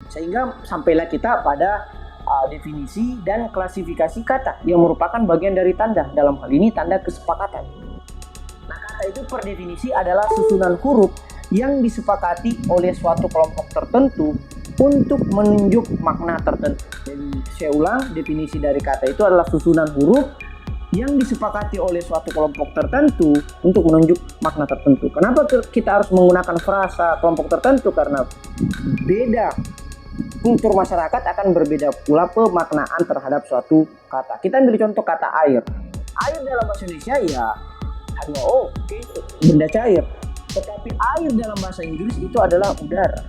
Sehingga sampailah kita pada definisi dan klasifikasi kata yang merupakan bagian dari tanda, dalam hal ini tanda kesepakatan. Nah, kata itu per definisi adalah susunan huruf yang disepakati oleh suatu kelompok tertentu untuk menunjuk makna tertentu. Jadi saya ulang, definisi dari kata itu adalah susunan huruf yang disepakati oleh suatu kelompok tertentu untuk menunjuk makna tertentu. Kenapa kita harus menggunakan frasa kelompok tertentu? Karena beda kultur masyarakat akan berbeda pula pemaknaan terhadap suatu kata. Kita ambil contoh kata air. Air dalam bahasa Indonesia ya H2O, benda cair. Tetapi air dalam bahasa Inggris itu adalah udara.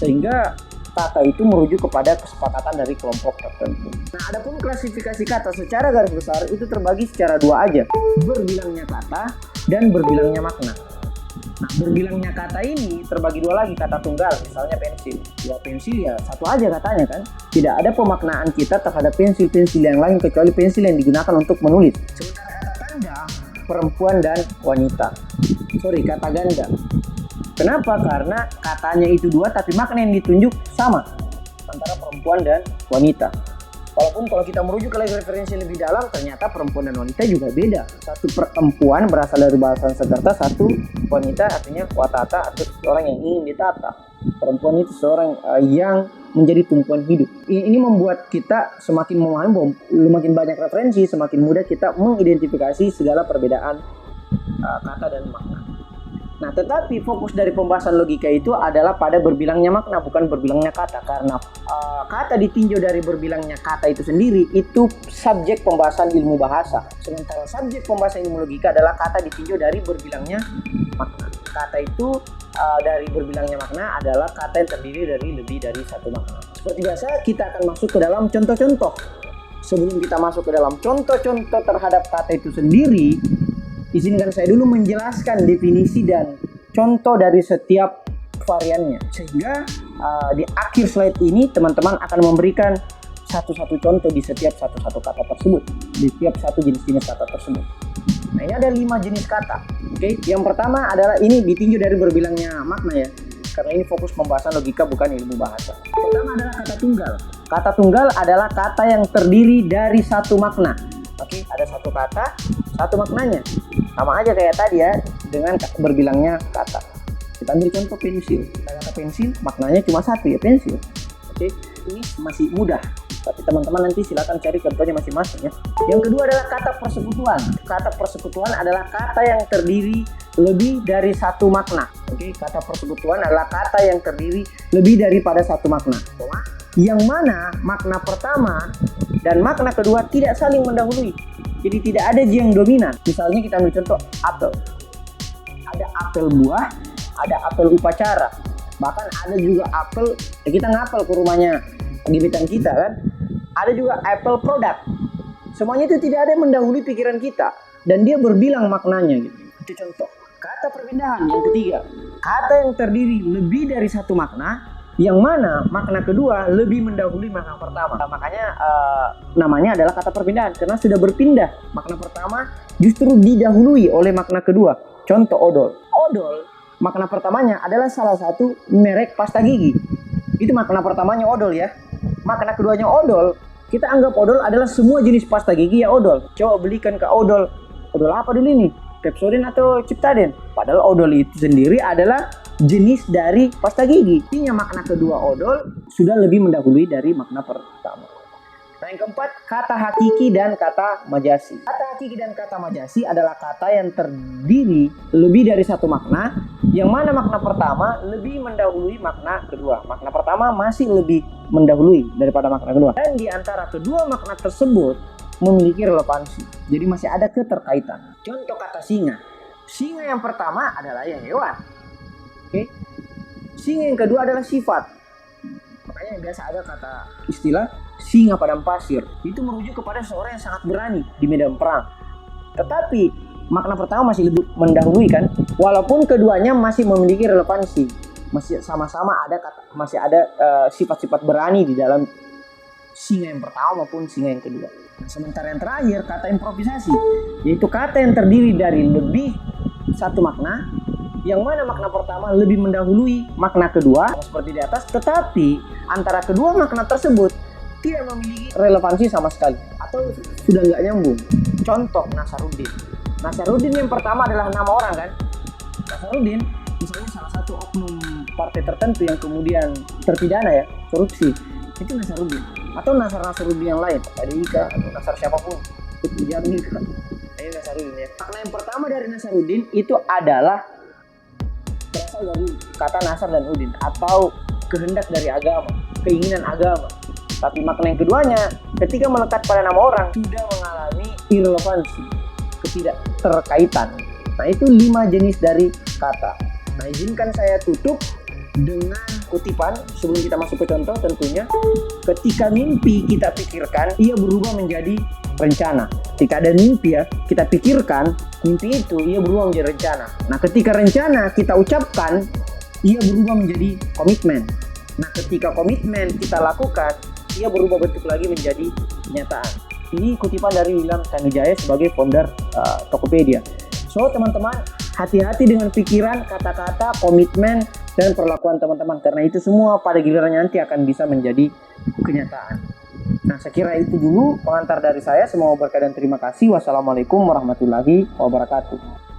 Sehingga kata itu merujuk kepada kesepakatan dari kelompok tertentu. Nah, adapun klasifikasi kata secara garis besar itu terbagi secara dua aja. Berbilangnya kata dan berbilangnya makna. Nah, berbilangnya kata ini terbagi dua lagi, kata tunggal, misalnya pensil. Ya pensil ya satu aja katanya kan. Tidak ada pemaknaan kita terhadap pensil-pensil yang lain kecuali pensil yang digunakan untuk menulis. Sementara kata tanda, perempuan dan wanita. Kata ganda. Kenapa? Karena katanya itu dua tapi makna yang ditunjuk sama antara perempuan dan wanita. Walaupun kalau kita merujuk ke referensi lebih dalam, ternyata perempuan dan wanita juga beda. Satu perempuan berasal dari bahasa Sanskerta, satu wanita artinya watata atau seorang yang ingin ditata. Perempuan itu seorang yang menjadi tumpuan hidup. Ini membuat kita semakin memahami bahwa semakin banyak referensi, semakin mudah kita mengidentifikasi segala perbedaan kata dan makna. Nah, tetapi fokus dari pembahasan logika itu adalah pada berbilangnya makna, bukan berbilangnya kata. Karena kata ditinjau dari berbilangnya kata itu sendiri, itu subjek pembahasan ilmu bahasa. Sementara subjek pembahasan ilmu logika adalah kata ditinjau dari berbilangnya makna. Kata itu dari berbilangnya makna adalah kata yang terdiri dari lebih dari satu makna. Seperti biasa, kita akan masuk ke dalam contoh-contoh. Sebelum kita masuk ke dalam contoh-contoh terhadap kata itu sendiri, izinkan saya dulu menjelaskan definisi dan contoh dari setiap variannya. Sehingga di akhir slide ini teman-teman akan memberikan satu-satu contoh di setiap satu-satu kata tersebut. Di setiap satu jenis-jenis kata tersebut. Nah, ini ada 5 jenis kata. Oke, yang pertama adalah ini ditinjau dari berbilangnya makna ya. Karena ini fokus pembahasan logika bukan ilmu bahasa. Pertama adalah kata tunggal. Kata tunggal adalah kata yang terdiri dari satu makna. Oke, ada satu kata, satu maknanya. Sama aja kayak tadi ya, dengan berbilangnya kata. Kita ambil contoh pensil. Kata pensil, maknanya cuma satu ya, pensil. Oke, ini masih mudah. Tapi teman-teman nanti silakan cari contohnya masing-masing ya. Yang kedua adalah kata persekutuan. Kata persekutuan adalah kata yang terdiri lebih dari satu makna. Oke, kata persekutuan adalah kata yang terdiri lebih daripada satu makna. Yang mana makna pertama dan makna kedua tidak saling mendahului. Jadi tidak ada yang dominan. Misalnya kita ambil contoh apel. Ada apel buah, ada apel upacara. Bahkan ada juga apel, kita ngapel ke rumahnya gebetan kita kan. Ada juga apel produk. Semuanya itu tidak ada yang mendahului pikiran kita. Dan dia berbilang maknanya gitu. Itu contoh. Kata perpindahan yang ketiga. Kata yang terdiri lebih dari satu makna, yang mana makna kedua lebih mendahului makna pertama. Makanya namanya adalah kata perpindahan karena sudah berpindah. Makna pertama justru didahului oleh makna kedua. Contoh odol. Odol makna pertamanya adalah salah satu merek pasta gigi. Itu makna pertamanya odol ya. Makna keduanya odol, kita anggap odol adalah semua jenis pasta gigi ya odol. Coba belikan ke odol. Odol apa dulu ini? Pepsodent atau Ciptaden? Padahal odol itu sendiri adalah jenis dari pasta gigi. Artinya makna kedua odol sudah lebih mendahului dari makna pertama. Nah, yang keempat, kata hakiki dan kata majasi. Kata hakiki dan kata majasi adalah kata yang terdiri lebih dari satu makna, yang mana makna pertama lebih mendahului makna kedua. Makna pertama masih lebih mendahului daripada makna kedua. Dan di antara kedua makna tersebut memiliki relevansi. Jadi masih ada keterkaitan. Contoh kata singa. Singa yang pertama adalah ya hewan. Oke. Singa yang kedua adalah sifat. Makanya biasa ada kata istilah singa padang pasir. Itu merujuk kepada seorang yang sangat berani di medan perang. Tetapi makna pertama masih lebih mendahului kan. Walaupun keduanya masih memiliki relevansi. Masih sama-sama ada masih ada sifat-sifat berani di dalam singa yang pertama maupun singa yang kedua. Nah, sementara yang terakhir kata improvisasi, yaitu kata yang terdiri dari lebih satu makna, yang mana makna pertama lebih mendahului makna kedua seperti di atas, tetapi antara kedua makna tersebut tidak memiliki relevansi sama sekali atau sudah nggak nyambung. Contoh Nasaruddin. Nasaruddin yang pertama adalah nama orang kan. Nasaruddin misalnya salah satu oknum partai tertentu yang kemudian terpidana ya korupsi, itu Nasaruddin. Atau Nasaruddin yang lain, ada Ika atau Nasar siapapun, itu Jamil kan. Ini Nasaruddin ya. Makna yang pertama dari Nasaruddin itu adalah berasal dari kata Nasar dan Udin atau kehendak dari agama, keinginan agama. Tapi makna yang keduanya ketika melekat pada nama orang sudah mengalami irrelevansi, ketidakterkaitan. Nah itu 5 jenis dari kata. Nah izinkan saya tutup dengan kutipan sebelum kita masuk ke contoh. Tentunya ketika mimpi kita pikirkan, ia berubah menjadi rencana. Ketika ada mimpi ya, kita pikirkan mimpi itu, ia berubah menjadi rencana. Nah ketika rencana kita ucapkan, ia berubah menjadi komitmen. Nah ketika komitmen kita lakukan, ia berubah bentuk lagi menjadi kenyataan. Ini kutipan dari William Tanujaya sebagai founder Tokopedia. So teman-teman, hati-hati dengan pikiran, kata-kata, komitmen, dan perlakuan teman-teman. Karena itu semua pada gilirannya nanti akan bisa menjadi kenyataan. Nah saya kira itu dulu pengantar dari saya. Semoga berkah dan terima kasih. Wassalamualaikum warahmatullahi wabarakatuh.